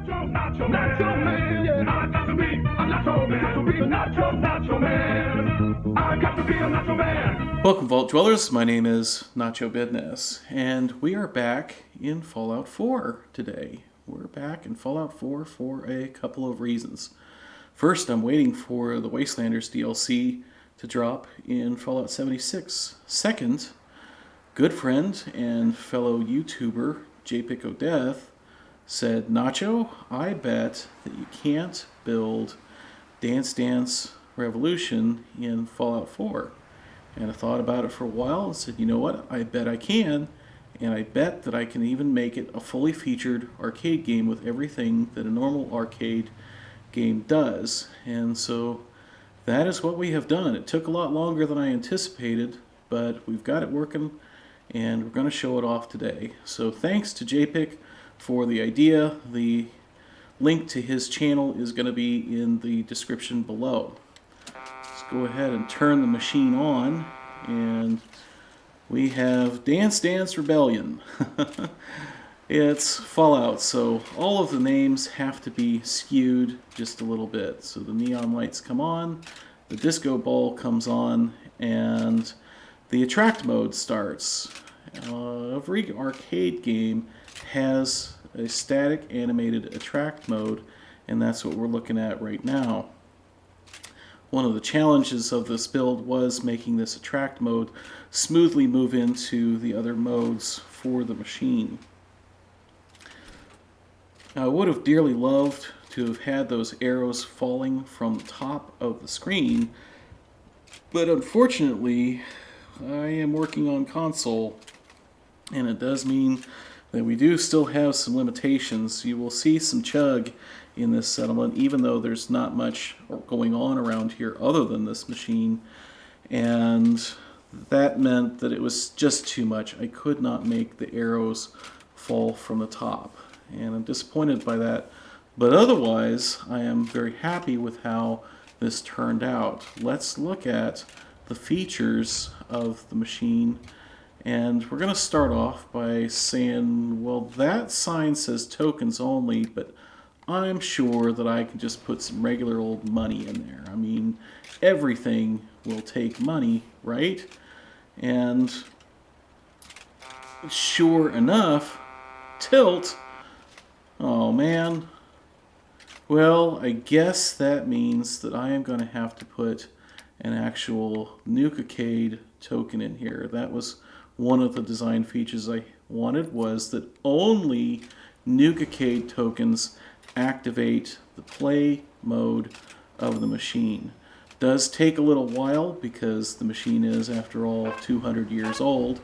Nacho man, yeah. I got to be a Nacho man. Got to be a Nacho man. I got to be a Nacho man. Welcome, Vault Dwellers. My name is Nacho Bidness, and we are back in Fallout 4 today. We're back in Fallout 4 for a couple of reasons. First, I'm waiting for the Wastelanders DLC to drop in Fallout 76. Second, good friend and fellow YouTuber JPic O'Death said, Nacho, I bet that you can't build Dance Dance Revolution in Fallout 4. And I thought about it for a while and said, you know what, I bet I can, and I bet that I can even make it a fully featured arcade game with everything that a normal arcade game does. And so that is what we have done. It took a lot longer than I anticipated, but we've got it working, and we're going to show it off today. So thanks to JPic for the idea. The link to his channel is going to be in the description below. Let's go ahead and turn the machine on, and we have Dance Dance Rebellion. It's Fallout, so all of the names have to be skewed just a little bit. So the neon lights come on, the disco ball comes on, and the attract mode starts. Every arcade game has a static animated attract mode, and that's what we're looking at right now. One of the challenges of this build was making this attract mode smoothly move into the other modes for the machine. I would have dearly loved to have had those arrows falling from the top of the screen, but unfortunately I am working on console, and it does mean that we do still have some limitations. You will see some chug in this settlement, even though there's not much going on around here other than this machine, and that meant that it was just too much. I could not make the arrows fall from the top, and I'm disappointed by that, but otherwise I am very happy with how this turned out. Let's look at the features of the machine. And we're going to start off by saying, well, that sign says tokens only, but I'm sure that I can just put some regular old money in there. I mean, everything will take money, right? And sure enough, tilt. Oh, man. Well, I guess that means that I am going to have to put an actual Nuke-Arcade token in here. That was one of the design features I wanted, was that only Nuke-Arcade tokens activate the play mode of the machine. Does take a little while because the machine is, after all, 200 years old.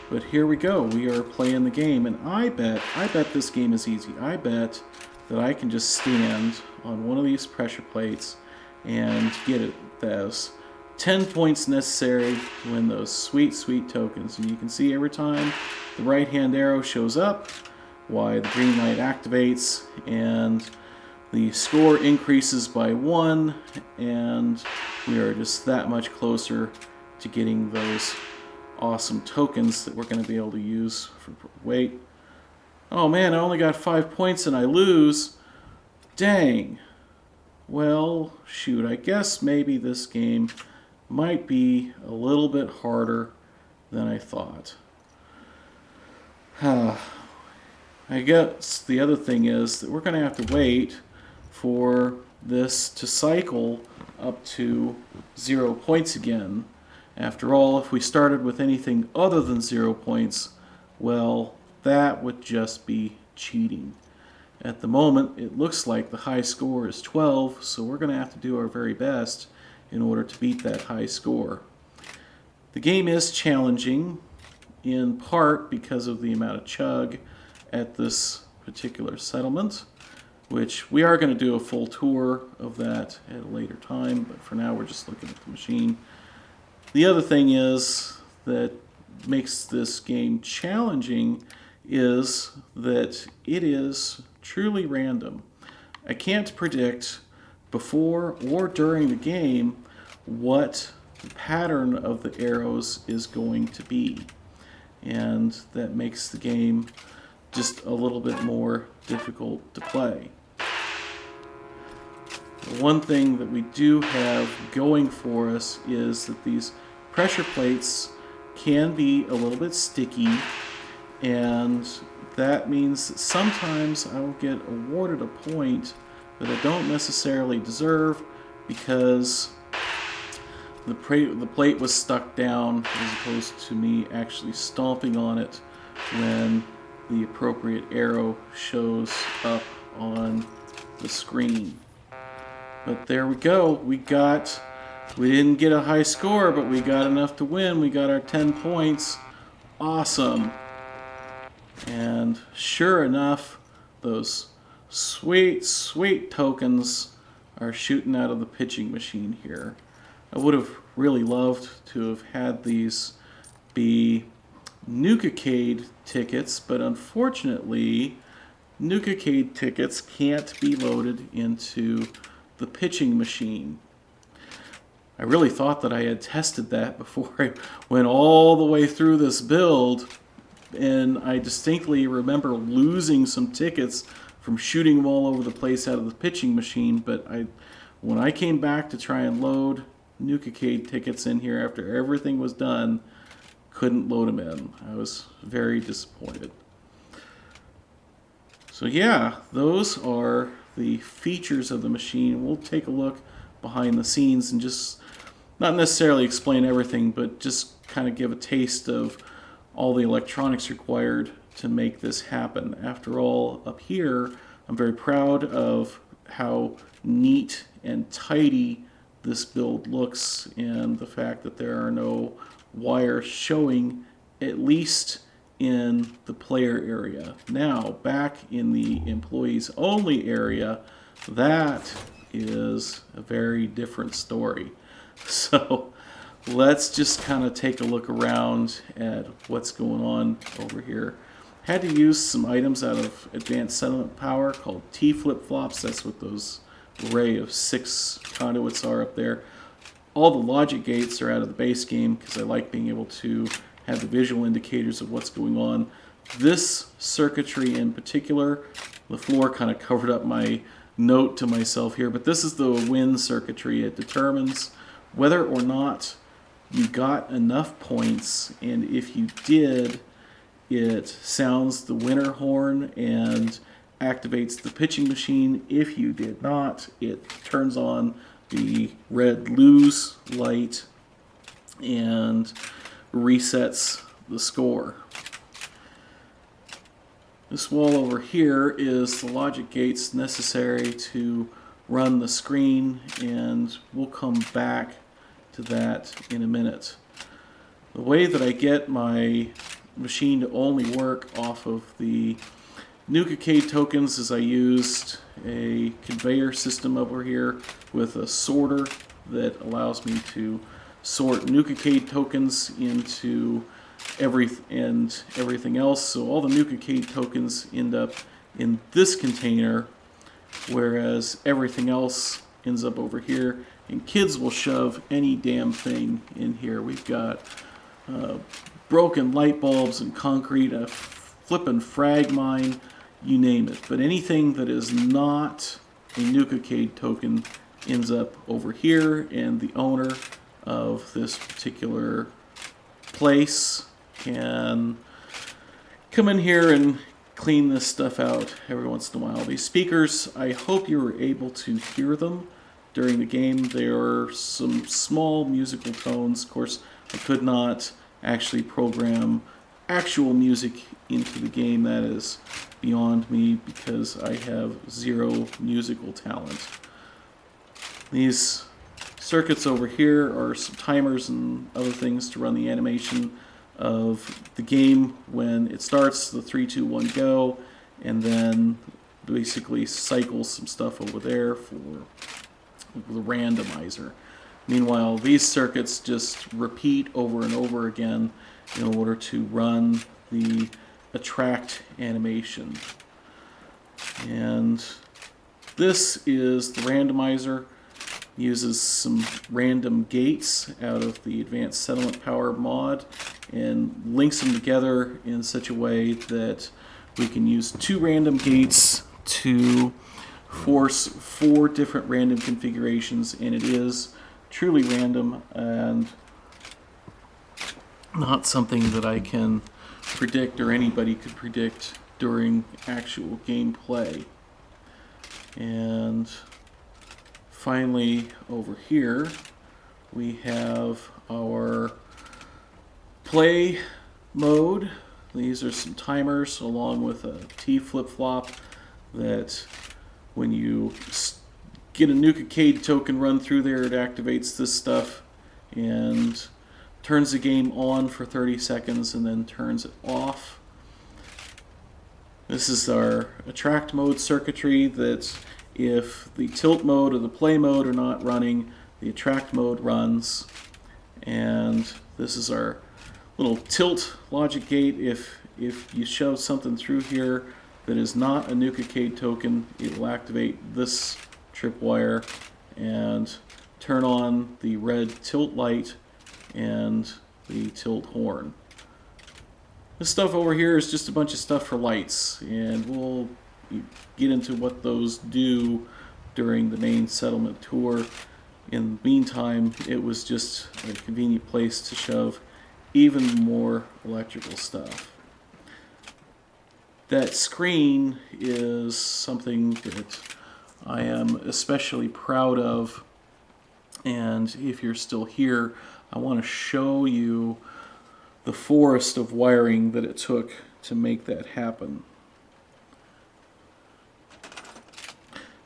But here we go. We are playing the game, and I bet this game is easy. I bet that I can just stand on one of these pressure plates and get it. Those 10 points necessary to win those sweet, sweet tokens. And you can see every time the right-hand arrow shows up, why the green light activates, and the score increases by 1, and we are just that much closer to getting those awesome tokens that we're going to be able to use for... Wait. Oh man, I only got 5 points and I lose. Dang. Well, shoot, I guess maybe this game might be a little bit harder than I thought. I guess the other thing is that we're going to have to wait for this to cycle up to 0 points again. After all, if we started with anything other than 0 points, well, that would just be cheating. At the moment, it looks like the high score is 12, so we're going to have to do our very best in order to beat that high score. The game is challenging, in part because of the amount of chug at this particular settlement, which we are going to do a full tour of that at a later time, but for now we're just looking at the machine. The other thing is that makes this game challenging is that it is truly random. I can't predict before or during the game what the pattern of the arrows is going to be, and that makes the game just a little bit more difficult to play. The one thing that we do have going for us is that these pressure plates can be a little bit sticky, and that means that sometimes I will get awarded a point that I don't necessarily deserve because the plate was stuck down as opposed to me actually stomping on it when the appropriate arrow shows up on the screen. But there we go. We didn't get a high score, but we got enough to win. We got our 10 points. Awesome. And sure enough, those sweet, sweet tokens are shooting out of the pitching machine here. I would have really loved to have had these be Nuka-Cade tickets, but unfortunately, Nuka-Cade tickets can't be loaded into the pitching machine. I really thought that I had tested that before I went all the way through this build, and I distinctly remember losing some tickets from shooting them all over the place out of the pitching machine, but when I came back to try and load Nuka-Cade tickets in here after everything was done, couldn't load them in. I was very disappointed. So yeah, those are the features of the machine. We'll take a look behind the scenes and just not necessarily explain everything, but just kind of give a taste of all the electronics required to make this happen. After all, up here, I'm very proud of how neat and tidy this build looks, and the fact that there are no wires showing, at least in the player area. Now, back in the employees only area, that is a very different story. So let's just kind of take a look around at what's going on over here. Had to use some items out of Advanced Settlement Power called T flip-flops. That's what those array of 6 conduits are up there. All the logic gates are out of the base game because I like being able to have the visual indicators of what's going on. This circuitry in particular, the floor kind of covered up my note to myself here, but this is the win circuitry. It determines whether or not you got enough points, and if you did, it sounds the winner horn and activates the pitching machine. If you did not, it turns on the red lose light and resets the score. This wall over here is the logic gates necessary to run the screen, and we'll come back to that in a minute. The way that I get my machine to only work off of the Nuka-Cade tokens is I used a conveyor system over here with a sorter that allows me to sort Nuka-Cade tokens into everything else. So all the Nuka-Cade tokens end up in this container, whereas everything else ends up over here. And kids will shove any damn thing in here. We've got broken light bulbs and concrete, a flippin' frag mine, you name it. But anything that is not a Nuka-Cade token ends up over here, and the owner of this particular place can come in here and clean this stuff out every once in a while. These speakers, I hope you were able to hear them during the game. There are some small musical tones. Of course, I could not actually program actual music into the game. That is beyond me because I have zero musical talent. These circuits over here are some timers and other things to run the animation of the game when it starts, the 3, 2, 1, go, and then basically cycle some stuff over there for the randomizer. Meanwhile, these circuits just repeat over and over again in order to run the attract animation. And this is the randomizer. Uses some random gates out of the Advanced Settlement Power mod and links them together in such a way that we can use 2 random gates to force 4 different random configurations, and it is truly random and not something that I can predict or anybody could predict during actual gameplay. And finally, over here we have our play mode. These are some timers along with a T flip-flop that when you get a Nuka-Cade token run through there, it activates this stuff and turns the game on for 30 seconds and then turns it off. This is our attract mode circuitry that if the tilt mode or the play mode are not running, the attract mode runs. And this is our little tilt logic gate. If you shove something through here that is not a Nuka-Cade token, it will activate this tripwire and turn on the red tilt light and the tilt horn. This stuff over here is just a bunch of stuff for lights, and we'll get into what those do during the main settlement tour. In the meantime, it was just a convenient place to shove even more electrical stuff. That screen is something that I am especially proud of, and if you're still here, I want to show you the forest of wiring that it took to make that happen.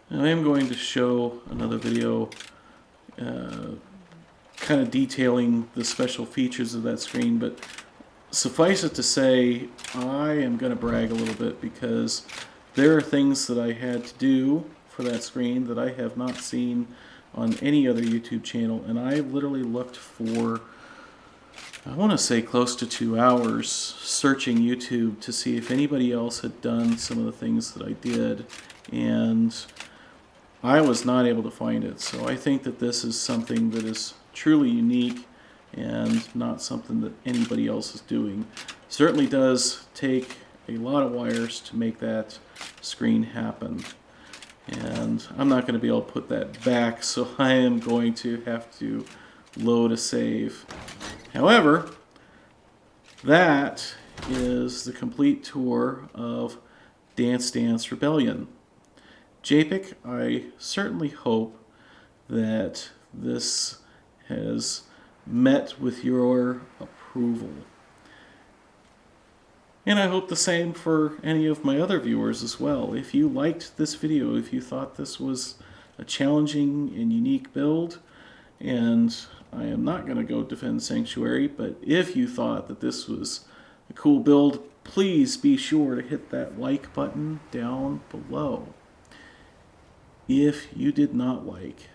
And I am going to show another video kind of detailing the special features of that screen, but suffice it to say, I am going to brag a little bit because there are things that I had to do for that screen that I have not seen on any other YouTube channel, and I literally looked for, I want to say, close to 2 hours searching YouTube to see if anybody else had done some of the things that I did, and I was not able to find it. So I think that this is something that is truly unique and not something that anybody else is doing. Certainly does take a lot of wires to make that screen happen. And I'm not going to be able to put that back, so I am going to have to load a save. However, that is the complete tour of Dance Dance Rebellion. JPEG, I certainly hope that this has met with your approval. And I hope the same for any of my other viewers as well. If you liked this video, if you thought this was a challenging and unique build, and I am not going to go defend Sanctuary, but if you thought that this was a cool build, please be sure to hit that like button down below. If you did not like,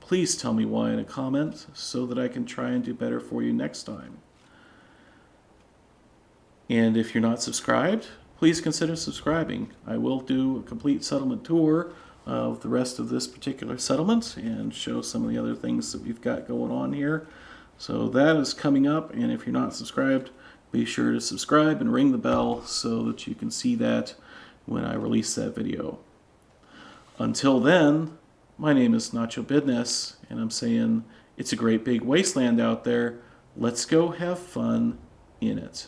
please tell me why in a comment so that I can try and do better for you next time. And if you're not subscribed, please consider subscribing. I will do a complete settlement tour of the rest of this particular settlement and show some of the other things that we've got going on here. So that is coming up, and if you're not subscribed, be sure to subscribe and ring the bell so that you can see that when I release that video. Until then, my name is Nacho Bidness, and I'm saying it's a great big wasteland out there. Let's go have fun in it.